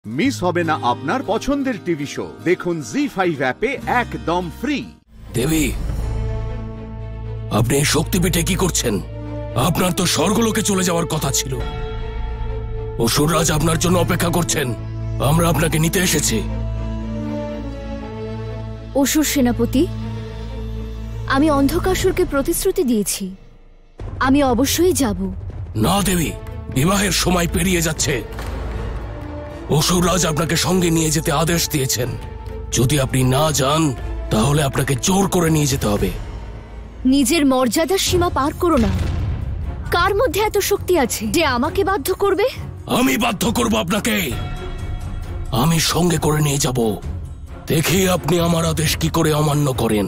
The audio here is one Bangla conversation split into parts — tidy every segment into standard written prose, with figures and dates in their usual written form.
মিস হবে না আপনার পছন্দের টিভি শো। দেখুন জি5 অ্যাপে একদম ফ্রি। দেবী, আপনি এই শক্তিপীঠে কি করছেন? আপনার তো স্বর্গলোকে চলে যাওয়ার কথা ছিল। অসুররাজ আপনার জন্য অপেক্ষা করছেন। আমরা আপনাকে নিতে এসেছি। অসুর সেনাপতি, আমি অন্ধকাসুরকে প্রতিশ্রুতি দিয়েছি, আমি অবশ্যই যাব। না দেবী, বিবাহের সময় পেরিয়ে যাচ্ছে। অসুররাজ আপনাকে সঙ্গে নিয়ে যেতে আদেশ দিয়েছেন। যদি আপনি না যান তাহলে আপনাকে জোর করে নিয়ে যেতে হবে। নিজের মর্যাদার সীমা পার করো না। কার মধ্যে এত শক্তি আছে যে আমাকে বাধ্য করবে? আমি বাধ্য করব আপনাকে। আমি সঙ্গে করে নিয়ে যাব। দেখি আপনি আমার আদেশ কি করে অমান্য করেন।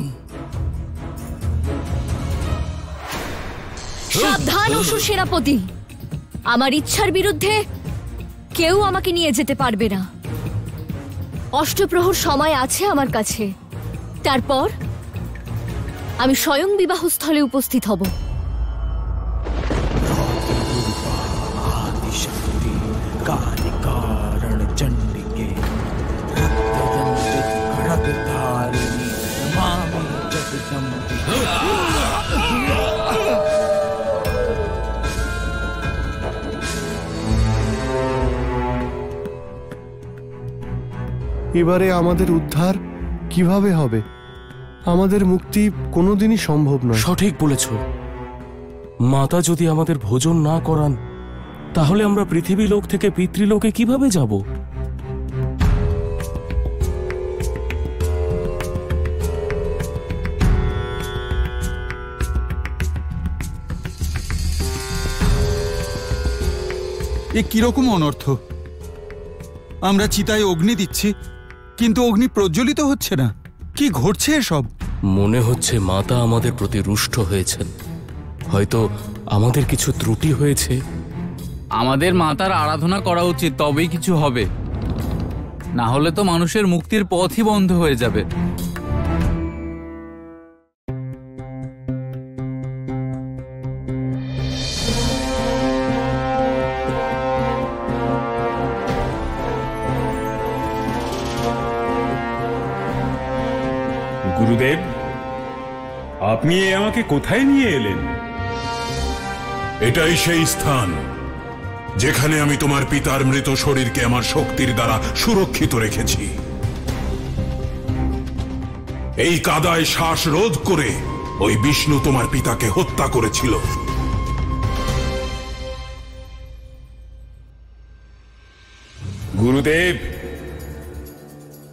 সাবধান অসুর সেনাপতি, আমার ইচ্ছার বিরুদ্ধে কেউ আমাকে নিয়ে যেতে পারবে না। অষ্টপ্রহর সময় আছে আমার কাছে, তারপর আমি স্বয়ং বিবাহস্থলে উপস্থিত হব। এবারে আমাদের উদ্ধার কিভাবে হবে? আমাদের মুক্তি কোনোদিনই সম্ভব নয়। সঠিক বলেছ। মাতা যদি আমাদের ভোজন না করান তাহলে আমরা পৃথিবী লোক থেকে পিতৃলোকে কিভাবে যাব? এ কিরকম অনর্থ! আমরা চিতায় অগ্নি দিচ্ছি, কিন্তু অগ্নি প্রজ্বলিত হচ্ছে না। কি ঘটছে এসব? মনে হচ্ছে মাতা আমাদের প্রতি রুষ্ট হয়েছেন। হয়তো আমাদের কিছু ত্রুটি হয়েছে। আমাদের মাতার আরাধনা করা উচিত, তবেই কিছু হবে। না হলে তো মানুষের মুক্তির পথই বন্ধ হয়ে যাবে। গুরুদেব, আপনি আমাকে কোথায় নিয়ে এলেন? এটাই সেই স্থান যেখানে আমি তোমার পিতার মৃত শরীরকে আমার শক্তির দ্বারা সুরক্ষিত রেখেছি। এই কাদায় শ্বাস রোধ করে ওই বিষ্ণু তোমার পিতাকে হত্যা করেছিল। গুরুদেব,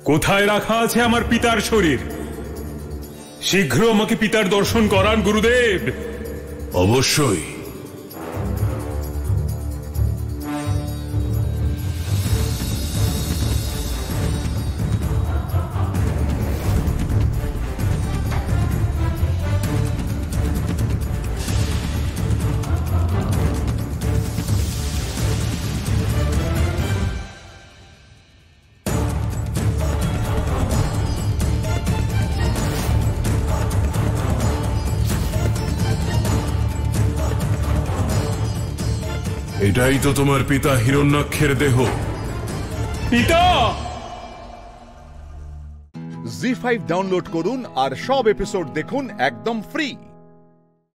কোথায় রাখা আছে আমার পিতার শরীর? শীঘ্র আমাকে পিতার দর্শন করান গুরুদেব। অবশ্যই। এটাই তো তোমার পিতা হিরণ্যাক্ষের দেহ। পিতা! জি5 ডাউনলোড করুন আর সব এপিসোড দেখুন একদম ফ্রি।